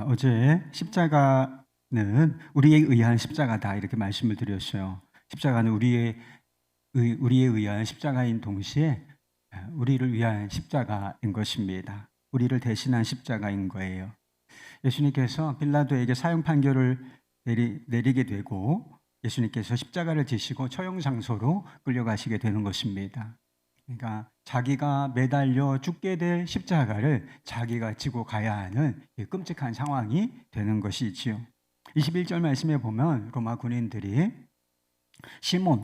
어제 십자가는 우리에 의한 십자가다 이렇게 말씀을 드렸어요. 십자가는 우리에 의한 십자가인 동시에 우리를 위한 십자가인 것입니다. 우리를 대신한 십자가인 거예요. 예수님께서 빌라도에게 사형 판결을 내리게 되고 예수님께서 십자가를 지시고 처형 장소로 끌려가시게 되는 것입니다. 그러니까 자기가 매달려 죽게 될 십자가를 자기가 지고 가야 하는 끔찍한 상황이 되는 것이지요. 21절 말씀에 보면 로마 군인들이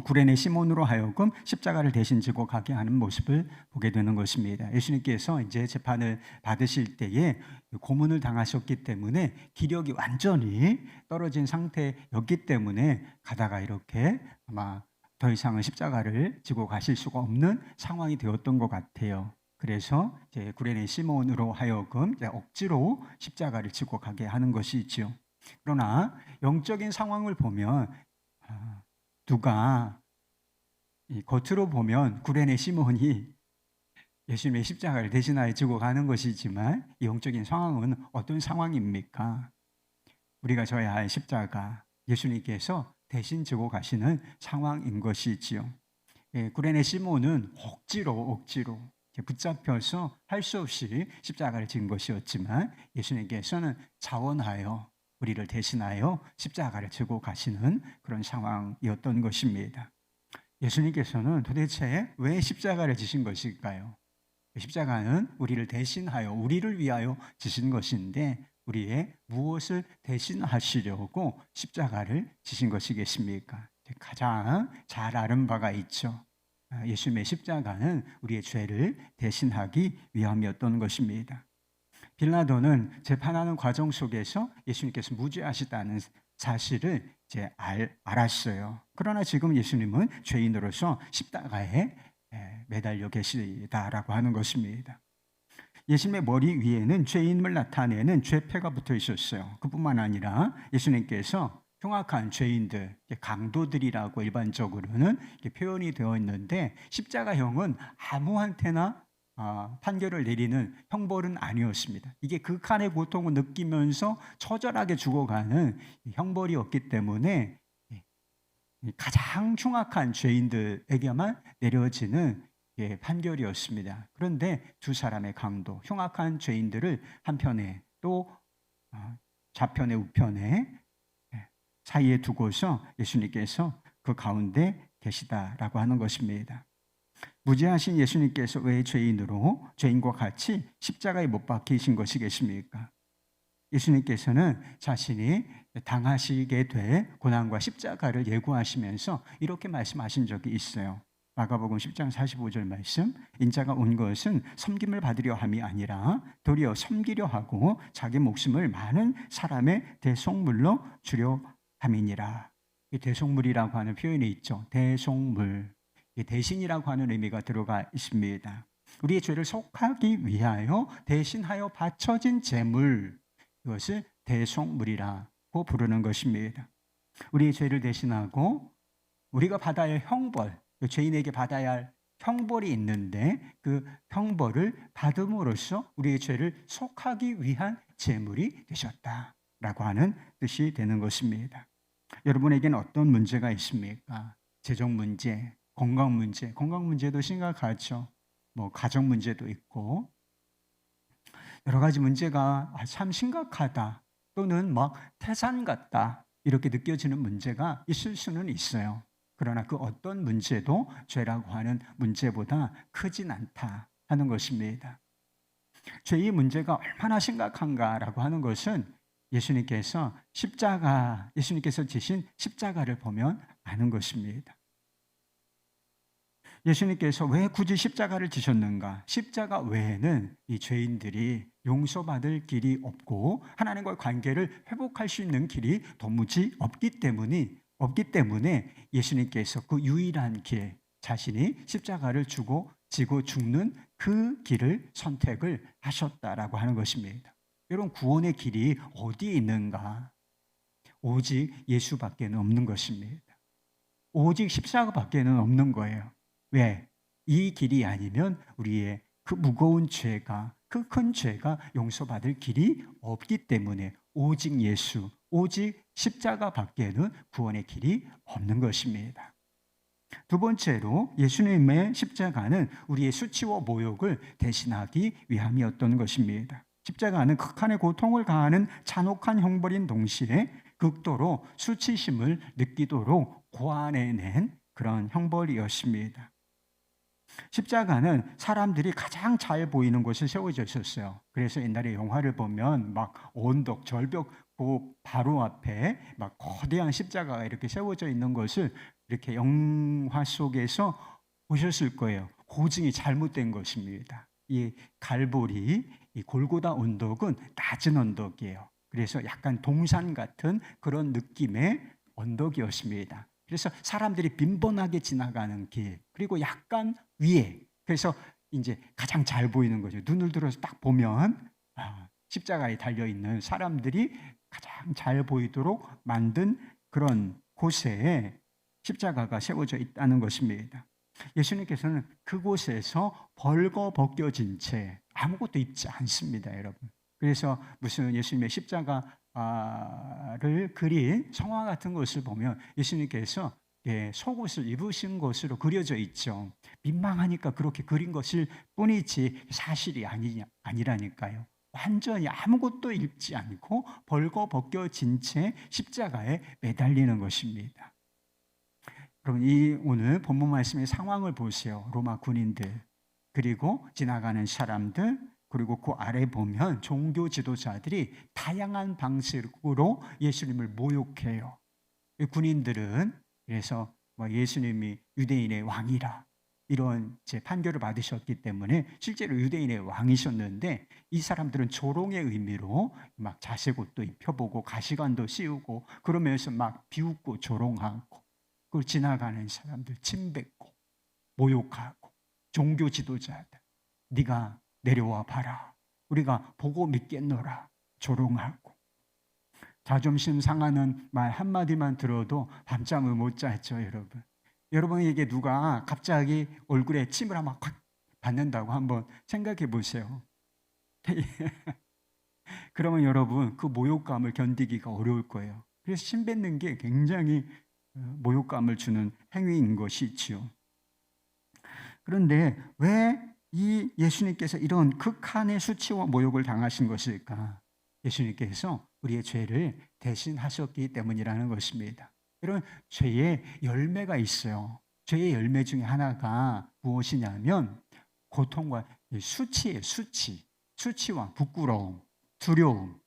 구레네 시몬으로 하여금 십자가를 대신 지고 가게 하는 모습을 보게 되는 것입니다. 예수님께서 이제 재판을 받으실 때에 고문을 당하셨기 때문에 기력이 완전히 떨어진 상태였기 때문에 가다가 이렇게 아마 더 이상은 십자가를 지고 가실 수가 없는 상황이 되었던 것 같아요. 그래서 이제 구레네 시몬으로 하여금 이제 억지로 십자가를 지고 가게 하는 것이지요. 그러나 영적인 상황을 보면 누가 겉으로 보면 구레네 시몬이 예수님의 십자가를 대신하여 지고 가는 것이지만 영적인 상황은 어떤 상황입니까? 우리가 져야 할 십자가, 예수님께서 대신 지고 가시는 상황인 것이지요. 구레네 시몬은 억지로 붙잡혀서 할 수 없이 십자가를 진 것이었지만 예수님께서는 자원하여 우리를 대신하여 십자가를 지고 가시는 그런 상황이었던 것입니다. 예수님께서는 도대체 왜 십자가를 지신 것일까요? 십자가는 우리를 대신하여 우리를 위하여 지신 것인데 우리의 무엇을 대신하시려고 십자가를 지신 것이겠습니까? 가장 잘 아는 바가 있죠. 예수님의 십자가는 우리의 죄를 대신하기 위함이었던 것입니다. 빌라도는 재판하는 과정 속에서 예수님께서 무죄하시다는 사실을 이제 알았어요. 그러나 지금 예수님은 죄인으로서 십자가에 매달려 계시다라고 하는 것입니다. 예수님의 머리 위에는 죄인임을 나타내는 죄패가 붙어 있었어요. 그뿐만 아니라 예수님께서 흉악한 죄인들, 강도들이라고 일반적으로는 표현이 되어 있는데 십자가형은 아무한테나 판결을 내리는 형벌은 아니었습니다. 이게 극한의 고통을 느끼면서 처절하게 죽어가는 형벌이었기 때문에 가장 흉악한 죄인들에게만 내려지는 판결이었습니다. 그런데 두 사람의 강도, 흉악한 죄인들을 한편에 또 좌편에 우편에 사이에 두고서 예수님께서 그 가운데 계시다라고 하는 것입니다. 무죄하신 예수님께서 왜 죄인과 같이 십자가에 못 박히신 것이겠습니까? 예수님께서는 자신이 당하시게 될 고난과 십자가를 예고하시면서 이렇게 말씀하신 적이 있어요. 마가복음 10장 45절 말씀, 인자가 온 것은 섬김을 받으려 함이 아니라 도리어 섬기려 하고 자기 목숨을 많은 사람의 대속물로 주려 함이니라. 이 대속물이라고 하는 표현이 있죠. 대속물, 대신이라고 하는 의미가 들어가 있습니다. 우리의 죄를 속하기 위하여 대신하여 바쳐진 제물, 이것을 대속물이라고 부르는 것입니다. 우리의 죄를 대신하고 우리가 받아야 할 형벌, 죄인에게 받아야 할 형벌이 있는데 그 형벌을 받음으로써 우리의 죄를 속하기 위한 제물이 되셨다라고 하는 뜻이 되는 것입니다. 여러분에게는 어떤 문제가 있습니까? 재정 문제, 건강 문제도 심각하죠. 가정 문제도 있고 여러 가지 문제가 참 심각하다 또는 태산 같다 이렇게 느껴지는 문제가 있을 수는 있어요. 그러나 그 어떤 문제도 죄라고 하는 문제보다 크진 않다 하는 것입니다. 죄의 문제가 얼마나 심각한가라고 하는 것은 예수님께서 지신 십자가를 보면 아는 것입니다. 예수님께서 왜 굳이 십자가를 지셨는가? 십자가 외에는 이 죄인들이 용서받을 길이 없고 하나님과의 관계를 회복할 수 있는 길이 도무지 없기 때문에 예수님께서 그 유일한 길, 자신이 십자가를 지고 죽는 그 길을 선택을 하셨다라고 하는 것입니다. 여러분, 구원의 길이 어디에 있는가? 오직 예수밖에는 없는 것입니다. 오직 십자가밖에는 없는 거예요. 왜? 이 길이 아니면 우리의 그 무거운 죄가, 그 큰 죄가 용서받을 길이 없기 때문에 오직 예수, 오직 십자가 밖에는 구원의 길이 없는 것입니다. 두 번째로 예수님의 십자가는 우리의 수치와 모욕을 대신하기 위함이었던 것입니다. 십자가는 극한의 고통을 가하는 잔혹한 형벌인 동시에 극도로 수치심을 느끼도록 고안해낸 그런 형벌이었습니다. 십자가는 사람들이 가장 잘 보이는 곳에 세워져 있었어요. 그래서 옛날에 영화를 보면 막 언덕, 절벽 그 바로 앞에 막 거대한 십자가가 이렇게 세워져 있는 것을 이렇게 영화 속에서 보셨을 거예요. 고증이 잘못된 것입니다. 이 갈보리, 이 골고다 언덕은 낮은 언덕이에요. 그래서 약간 동산 같은 그런 느낌의 언덕이었습니다. 그래서 사람들이 빈번하게 지나가는 길, 그리고 약간 위에, 그래서 이제 가장 잘 보이는 거죠. 눈을 들어서 딱 보면 십자가에 달려있는 사람들이 가장 잘 보이도록 만든 그런 곳에 십자가가 세워져 있다는 것입니다. 예수님께서는 그곳에서 벌거벗겨진 채 아무것도 입지 않습니다, 여러분. 그래서 무슨 예수님의 십자가를 그린 성화 같은 것을 보면 예수님께서 속옷을 입으신 것으로 그려져 있죠. 민망하니까 그렇게 그린 것일 뿐이지 사실이 아니라니까요. 완전히 아무것도 입지 않고 벌거벗겨진 채 십자가에 매달리는 것입니다. 여러분, 이 오늘 본문 말씀의 상황을 보세요. 로마 군인들, 그리고 지나가는 사람들, 그리고 그 아래 보면 종교 지도자들이 다양한 방식으로 예수님을 모욕해요. 군인들은 그래서 예수님이 유대인의 왕이라 이런 판결을 받으셨기 때문에 실제로 유대인의 왕이셨는데, 이 사람들은 조롱의 의미로 막 자색옷도 입혀보고 가시관도 씌우고 그러면서 막 비웃고 조롱하고, 그걸 지나가는 사람들 침뱉고 모욕하고, 종교 지도자들 네가 내려와 봐라, 우리가 보고 믿겠노라 조롱하고, 자존심 상하는 말 한마디만 들어도 밤잠을 못 잤죠. 여러분에게 누가 갑자기 얼굴에 침을 한번 확 받는다고 한번 생각해 보세요. 그러면 여러분 그 모욕감을 견디기가 어려울 거예요. 그래서 침 뱉는 게 굉장히 모욕감을 주는 행위인 것이지요. 그런데 왜 이 예수님께서 이런 극한의 수치와 모욕을 당하신 것일까? 예수님께서 우리의 죄를 대신하셨기 때문이라는 것입니다. 여러분, 죄의 열매가 있어요. 죄의 열매 중에 하나가 무엇이냐면 고통과 수치예요. 수치와 부끄러움, 두려움,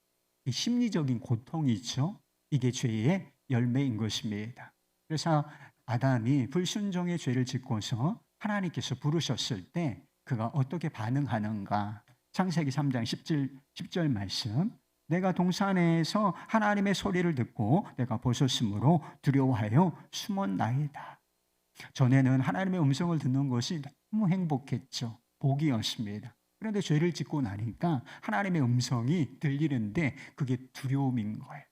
이 심리적인 고통이 있죠. 이게 죄의 열매인 것입니다. 그래서 아담이 불순종의 죄를 짓고서 하나님께서 부르셨을 때 그가 어떻게 반응하는가? 창세기 3장 10절 말씀, 내가 동산에서 하나님의 소리를 듣고 내가 벗었으므로 두려워하여 숨었나이다. 전에는 하나님의 음성을 듣는 것이 너무 행복했죠. 복이었습니다. 그런데 죄를 짓고 나니까 하나님의 음성이 들리는데 그게 두려움인 거예요.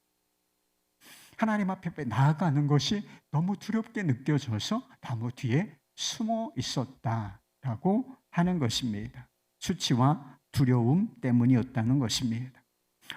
하나님 앞에 나아가는 것이 너무 두렵게 느껴져서 나무 뒤에 숨어 있었다라고 하는 것입니다. 수치와 두려움 때문이었다는 것입니다.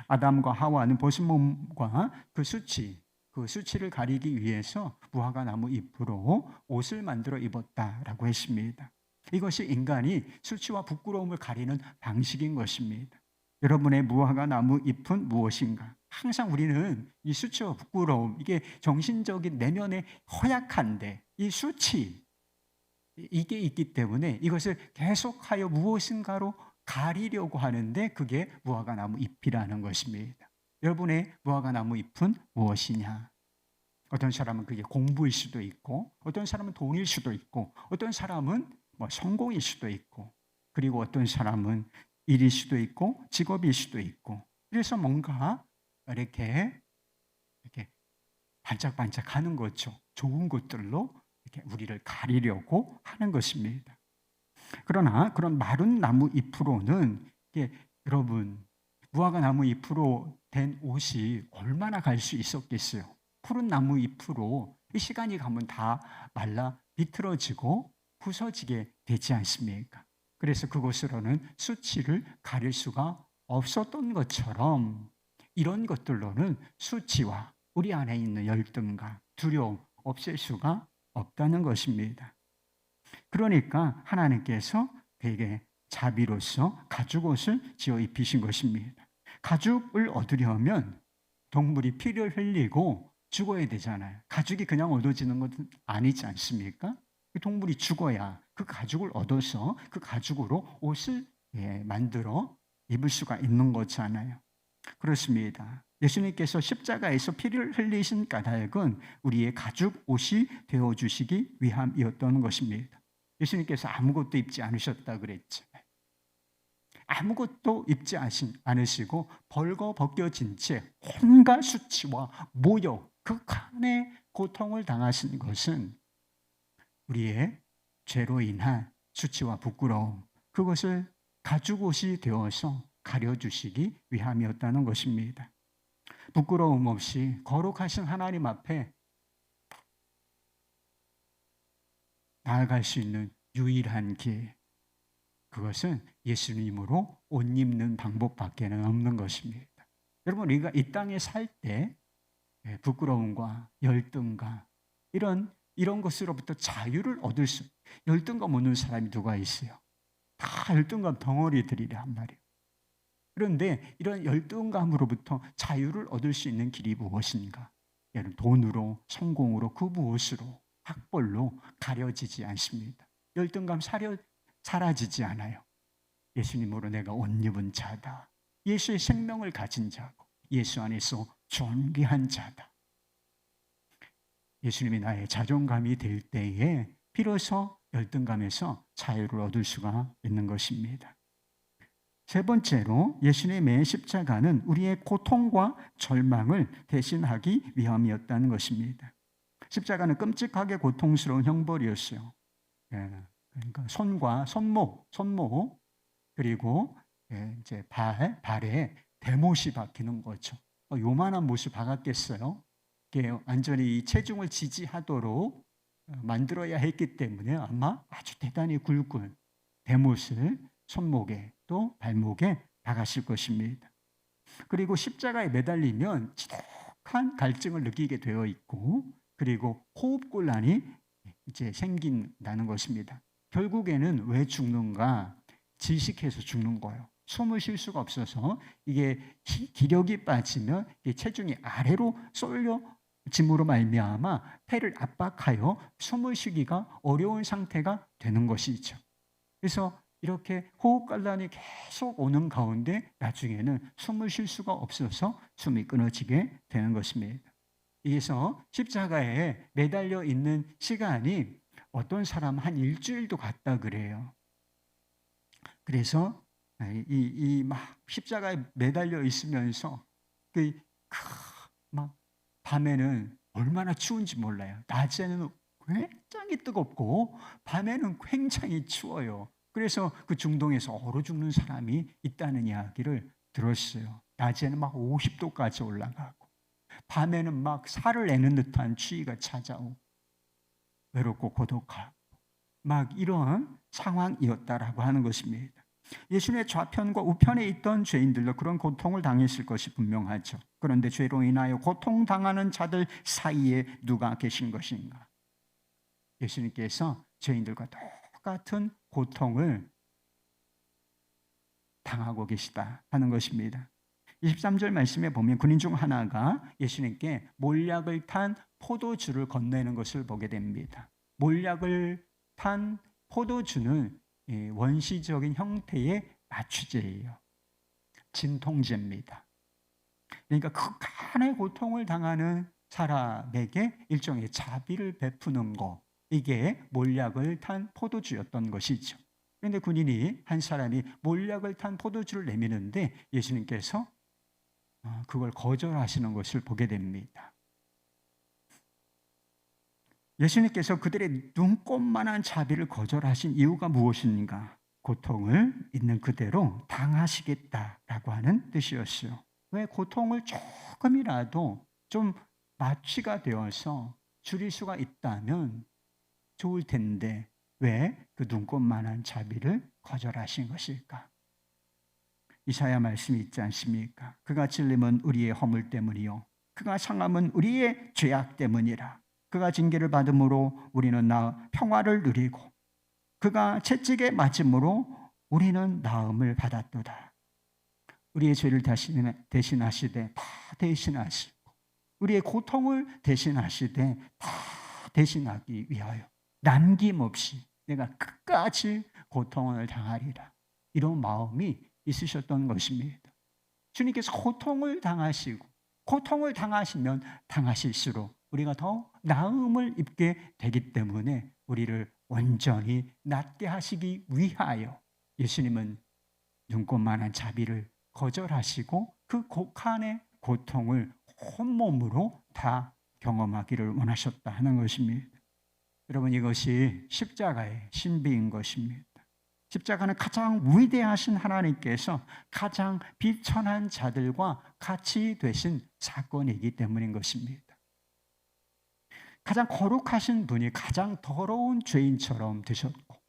아담과 하와는 벗은 몸과 그 수치를 가리기 위해서 무화과 나무 잎으로 옷을 만들어 입었다라고 했습니다. 이것이 인간이 수치와 부끄러움을 가리는 방식인 것입니다. 여러분의 무화과 나무 잎은 무엇인가? 항상 우리는 이 수치와 부끄러움, 이게 정신적인 내면의 허약한데 이 수치, 이게 있기 때문에 이것을 계속하여 무엇인가로 가리려고 하는데 그게 무화과 나무 잎이라는 것입니다. 여러분의 무화과 나무 잎은 무엇이냐? 어떤 사람은 그게 공부일 수도 있고, 어떤 사람은 돈일 수도 있고, 어떤 사람은 성공일 수도 있고, 그리고 어떤 사람은 일일 수도 있고, 직업일 수도 있고, 그래서 뭔가 이렇게 반짝반짝하는 거죠. 좋은 것들로 이렇게 우리를 가리려고 하는 것입니다. 그러나 그런 마른 나무 잎으로는 여러분, 무화과 나무 잎으로 된 옷이 얼마나 갈 수 있었겠어요? 푸른 나무 잎으로 이 시간이 가면 다 말라 비틀어지고 부서지게 되지 않습니까? 그래서 그것으로는 수치를 가릴 수가 없었던 것처럼 이런 것들로는 수치와 우리 안에 있는 열등감, 두려움 없앨 수가 없다는 것입니다. 그러니까 하나님께서 그에게 자비로서 가죽옷을 지어 입히신 것입니다. 가죽을 얻으려면 동물이 피를 흘리고 죽어야 되잖아요. 가죽이 그냥 얻어지는 것은 아니지 않습니까? 그 동물이 죽어야 그 가죽을 얻어서 그 가죽으로 옷을 만들어 입을 수가 있는 거잖아요. 그렇습니다. 예수님께서 십자가에서 피를 흘리신 까닭은 우리의 가죽 옷이 되어주시기 위함이었던 것입니다. 예수님께서 아무것도 입지 않으셨다 그랬죠. 아무것도 입지 않으시고 벌거벗겨진 채 온갖 수치와 모욕, 극한의 고통을 당하신 것은 우리의 죄로 인한 수치와 부끄러움, 그것을 가죽옷이 되어서 가려주시기 위함이었다는 것입니다. 부끄러움 없이 거룩하신 하나님 앞에 나아갈 수 있는 유일한 길, 그것은 예수님으로 옷 입는 방법밖에는 없는 것입니다. 여러분, 우리가 이 땅에 살 때 부끄러움과 열등감 이런 것으로부터 자유를 얻을 수, 열등감 없는 사람이 누가 있어요? 다 열등감 덩어리들이란 말이에요. 그런데 이런 열등감으로부터 자유를 얻을 수 있는 길이 무엇인가? 예를 돈으로, 성공으로, 그 무엇으로, 학벌로 가려지지 않습니다. 열등감 사라지지 않아요. 예수님으로 내가 옷 입은 자다. 예수의 생명을 가진 자고 예수 안에서 존귀한 자다. 예수님이 나의 자존감이 될 때에 비로소 열등감에서 자유를 얻을 수가 있는 것입니다. 세 번째로 예수님의 십자가는 우리의 고통과 절망을 대신하기 위함이었다는 것입니다. 십자가는 끔찍하게 고통스러운 형벌이었어요. 그러니까 손목 그리고 이제 발에 대못이 박히는 거죠. 요만한 못을 박았겠어요. 완전히 체중을 지지하도록 만들어야 했기 때문에 아마 아주 대단히 굵은 대못을 손목에 또 발목에 박았을 것입니다. 그리고 십자가에 매달리면 지독한 갈증을 느끼게 되어 있고, 그리고 호흡곤란이 이제 생긴다는 것입니다. 결국에는 왜 죽는가? 질식해서 죽는 거예요. 숨을 쉴 수가 없어서 이게 기력이 빠지면 체중이 아래로 쏠려짐으로 말미암아 폐를 압박하여 숨을 쉬기가 어려운 상태가 되는 것이죠. 그래서 이렇게 호흡곤란이 계속 오는 가운데 나중에는 숨을 쉴 수가 없어서 숨이 끊어지게 되는 것입니다. 그래서 십자가에 매달려 있는 시간이 어떤 사람 한 일주일도 갔다 그래요. 그래서 이 막 십자가에 매달려 있으면서 막 밤에는 얼마나 추운지 몰라요. 낮에는 굉장히 뜨겁고 밤에는 굉장히 추워요. 그래서 그 중동에서 얼어 죽는 사람이 있다는 이야기를 들었어요. 낮에는 막 50도까지 올라가고 밤에는 막 살을 내는 듯한 추위가 찾아오고 외롭고 고독하고 막 이런 상황이었다라고 하는 것입니다. 예수님의 좌편과 우편에 있던 죄인들도 그런 고통을 당했을 것이 분명하죠. 그런데 죄로 인하여 고통당하는 자들 사이에 누가 계신 것인가? 예수님께서 죄인들과 똑같은 고통을 당하고 계시다 하는 것입니다. 23절 말씀에 보면 군인 중 하나가 예수님께 몰약을 탄 포도주를 건네는 것을 보게 됩니다. 몰약을 탄 포도주는 원시적인 형태의 마취제예요. 진통제입니다. 그러니까 극한의 고통을 당하는 사람에게 일종의 자비를 베푸는 것, 이게 몰약을 탄 포도주였던 것이죠. 그런데 군인이 한 사람이 몰약을 탄 포도주를 내미는데 예수님께서 그걸 거절하시는 것을 보게 됩니다. 예수님께서 그들의 눈꼽만한 자비를 거절하신 이유가 무엇인가? 고통을 있는 그대로 당하시겠다라고 하는 뜻이었어요. 왜 고통을 조금이라도 좀 마취가 되어서 줄일 수가 있다면 좋을 텐데 왜 그 눈꼽만한 자비를 거절하신 것일까? 이사야 말씀이 있지 않습니까? 그가 찔림은 우리의 허물 때문이요 그가 상함은 우리의 죄악 때문이라. 그가 징계를 받음으로 우리는 평화를 누리고 그가 채찍에 맞음으로 우리는 나음을 받았도다. 우리의 죄를 대신하시되 다 대신하시고 우리의 고통을 대신하시되 다 대신하기 위하여 남김없이 내가 끝까지 고통을 당하리라. 이런 마음이 있으셨던 것입니다. 주님께서 고통을 당하시고 고통을 당하시면 당하실수록 우리가 더 나음을 입게 되기 때문에 우리를 온전히 낫게 하시기 위하여 예수님은 눈꽃만한 자비를 거절하시고 그 곡한의 고통을 온몸으로 다 경험하기를 원하셨다 하는 것입니다. 여러분, 이것이 십자가의 신비인 것입니다. 십자가는 가장 위대하신 하나님께서 가장 비천한 자들과 같이 되신 사건이기 때문인 것입니다. 가장 거룩하신 분이 가장 더러운 죄인처럼 되셨고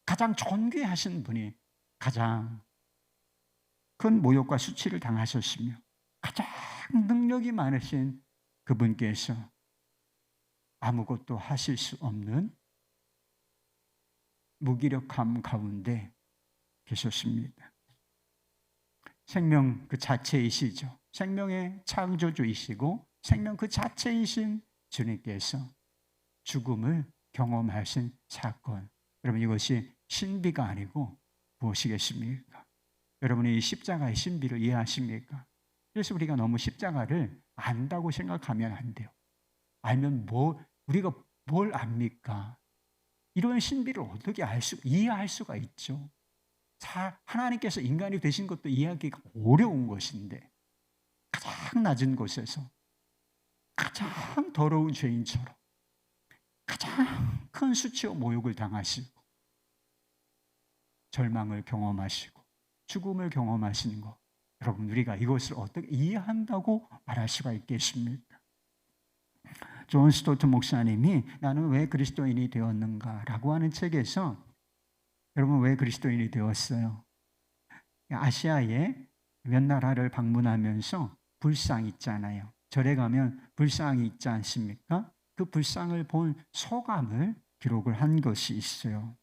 가장 존귀하신 분이 가장 큰 모욕과 수치를 당하셨으며 가장 능력이 많으신 그분께서 아무것도 하실 수 없는 무기력함 가운데 계셨습니다. 생명 그 자체이시죠. 생명의 창조주이시고 생명 그 자체이신 주님께서 죽음을 경험하신 사건. 여러분, 이것이 신비가 아니고 무엇이겠습니까? 여러분이 이 십자가의 신비를 이해하십니까? 그래서 우리가 너무 십자가를 안다고 생각하면 안 돼요. 알면 우리가 뭘 압니까? 이런 신비를 어떻게 이해할 수가 있죠? 하나님께서 인간이 되신 것도 이해하기가 어려운 것인데 가장 낮은 곳에서 가장 더러운 죄인처럼 가장 큰 수치와 모욕을 당하시고 절망을 경험하시고 죽음을 경험하시는 것, 여러분 우리가 이것을 어떻게 이해한다고 말할 수가 있겠습니까? 존 스토트 목사님이 나는 왜 그리스도인이 되었는가라고 하는 책에서 여러분 왜 그리스도인이 되었어요? 아시아의 몇 나라를 방문하면서 불상 있잖아요. 절에 가면 불상이 있지 않습니까? 그 불상을 본 소감을 기록을 한 것이 있어요.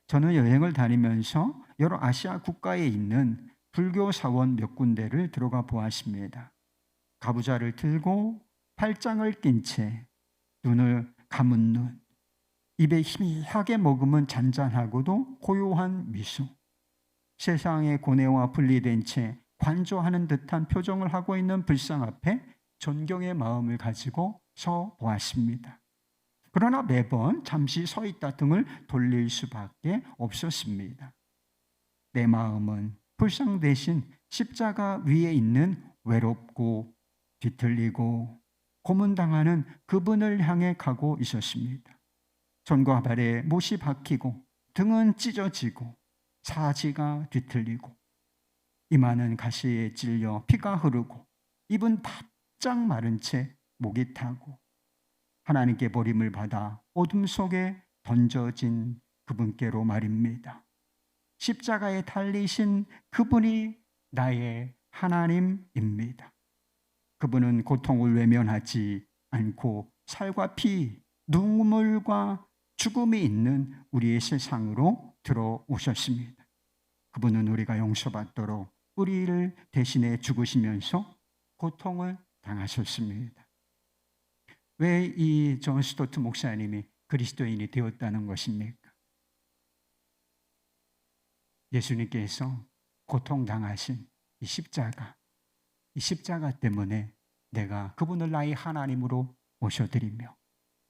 저는 여행을 다니면서 여러 아시아 국가에 있는 불교 사원 몇 군데를 들어가 보았습니다. 가부좌를 들고 팔짱을 낀 채 눈을 감은 눈, 입에 희미하게 머금은 잔잔하고도 고요한 미소, 세상의 고뇌와 분리된 채 관조하는 듯한 표정을 하고 있는 불상 앞에 존경의 마음을 가지고 서 보았습니다. 그러나 매번 잠시 서 있다 등을 돌릴 수밖에 없었습니다. 내 마음은 불상 대신 십자가 위에 있는 외롭고 뒤틀리고 고문당하는 그분을 향해 가고 있었습니다. 손과 발에 못이 박히고 등은 찢어지고 사지가 뒤틀리고 이마는 가시에 찔려 피가 흐르고 입은 바짝 마른 채 목이 타고 하나님께 버림을 받아 어둠 속에 던져진 그분께로 말입니다. 십자가에 달리신 그분이 나의 하나님입니다. 그분은 고통을 외면하지 않고 살과 피, 눈물과 죽음이 있는 우리의 세상으로 들어오셨습니다. 그분은 우리가 용서받도록 우리를 대신해 죽으시면서 고통을 당하셨습니다. 왜 이 존 스토트 목사님이 그리스도인이 되었다는 것입니까? 예수님께서 고통당하신 이 십자가 때문에 내가 그분을 나의 하나님으로 모셔드리며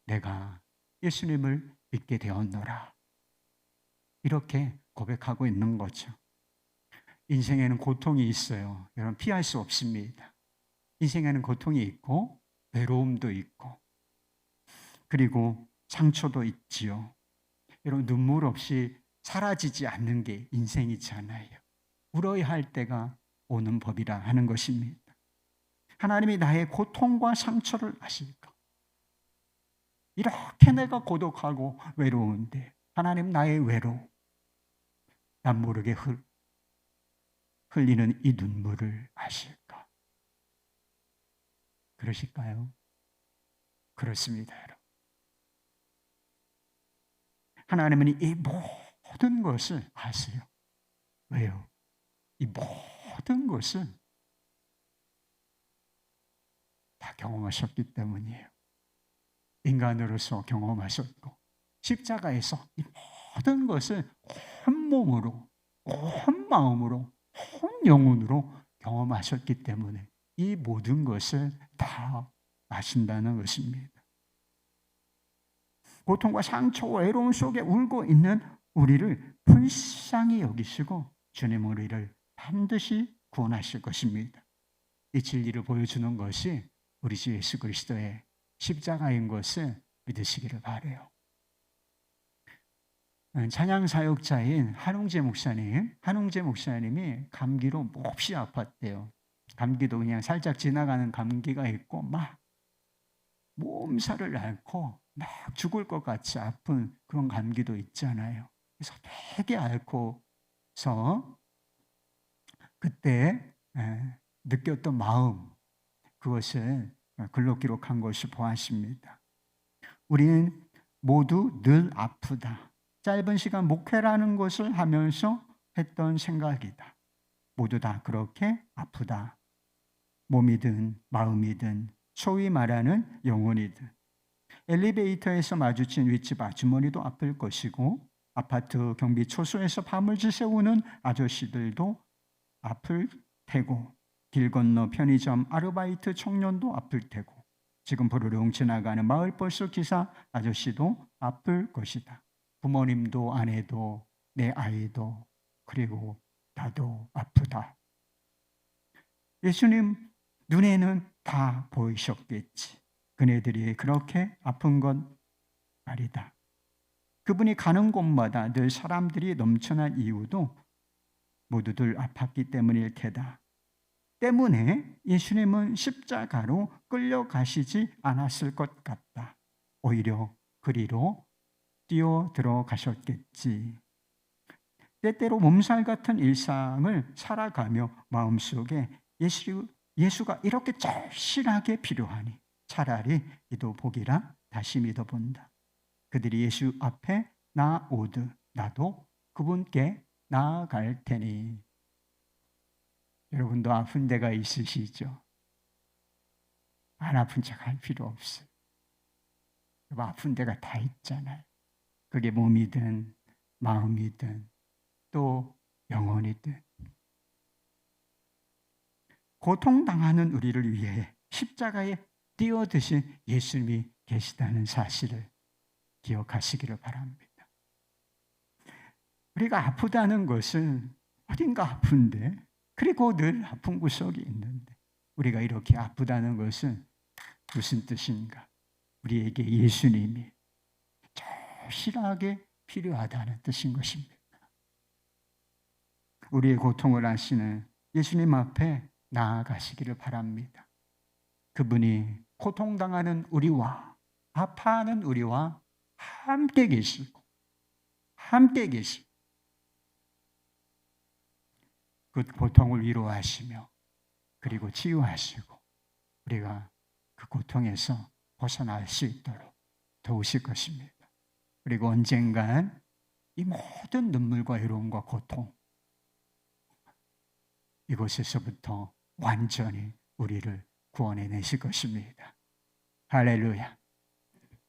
내가 예수님을 믿게 되었노라. 이렇게 고백하고 있는 거죠. 인생에는 고통이 있어요. 여러분 피할 수 없습니다. 인생에는 고통이 있고 외로움도 있고 그리고 상처도 있지요. 여러분 눈물 없이 사라지지 않는 게 인생이잖아요. 울어야 할 때가 오는 법이라 하는 것입니다. 하나님이 나의 고통과 상처를 아실까? 이렇게 내가 고독하고 외로운데 하나님 나의 외로움 난 모르게 흘리는 이 눈물을 아실까? 그러실까요? 그렇습니다, 여러분. 하나님은 이 모든 것을 아세요. 왜요? 이 모든 것을 다 경험하셨기 때문이에요. 인간으로서 경험하셨고 십자가에서 이 모든 것을 온몸으로, 온 마음으로, 온 영혼으로 경험하셨기 때문에 이 모든 것을 다 아신다는 것입니다. 고통과 상처와 외로움 속에 울고 있는 우리를 불쌍히 여기시고 주님 우리를 반드시 구원하실 것입니다. 이 진리를 보여주는 것이 우리 주 예수 그리스도의 십자가인 것을 믿으시기를 바라요. 찬양 사역자인 한웅재 목사님이 감기로 몹시 아팠대요. 감기도 그냥 살짝 지나가는 감기가 있고 막 몸살을 앓고 막 죽을 것 같이 아픈 그런 감기도 있잖아요. 그래서 되게 앓고서 그때 느꼈던 마음, 그것을 글로 기록한 것을 보았습니다. 우리는 모두 늘 아프다. 짧은 시간 목회라는 것을 하면서 했던 생각이다. 모두 다 그렇게 아프다. 몸이든 마음이든 소위 말하는 영혼이든 엘리베이터에서 마주친 윗집 아주머니도 아플 것이고 아파트 경비 초소에서 밤을 지새우는 아저씨들도 아플 테고 길 건너 편의점 아르바이트 청년도 아플 테고 지금 부르릉 지나가는 마을버스 기사 아저씨도 아플 것이다. 부모님도 아내도 내 아이도 그리고 나도 아프다. 예수님 눈에는 다 보이셨겠지. 그네들이 그렇게 아픈 건 아니다. 그분이 가는 곳마다 늘 사람들이 넘쳐난 이유도 모두들 아팠기 때문일 테다. 때문에 예수님은 십자가로 끌려가시지 않았을 것 같다. 오히려 그리로 뛰어 들어가셨겠지. 때때로 몸살 같은 일상을 살아가며 마음속에 예수가 이렇게 절실하게 필요하니 차라리 이도 복이라 다시 믿어본다. 그들이 예수 앞에 나오듯 나도 그분께 나아갈 테니. 여러분도 아픈 데가 있으시죠? 안 아픈 척 할 필요 없어요. 아픈 데가 다 있잖아요. 그게 몸이든 마음이든 또 영혼이든. 고통당하는 우리를 위해 십자가에 뛰어드신 예수님이 계시다는 사실을 기억하시기를 바랍니다. 우리가 아프다는 것은 어딘가 아픈데 그리고 늘 아픈 구석이 있는데 우리가 이렇게 아프다는 것은 무슨 뜻인가? 우리에게 예수님이 절실하게 필요하다는 뜻인 것입니다. 우리의 고통을 아시는 예수님 앞에 나아가시기를 바랍니다. 그분이 고통당하는 우리와 아파하는 우리와 함께 계시고 그 고통을 위로하시며 그리고 치유하시고 우리가 그 고통에서 벗어날 수 있도록 도우실 것입니다. 그리고 언젠간 이 모든 눈물과 외로움과 고통 이곳에서부터 완전히 우리를 구원해내실 것입니다. 할렐루야.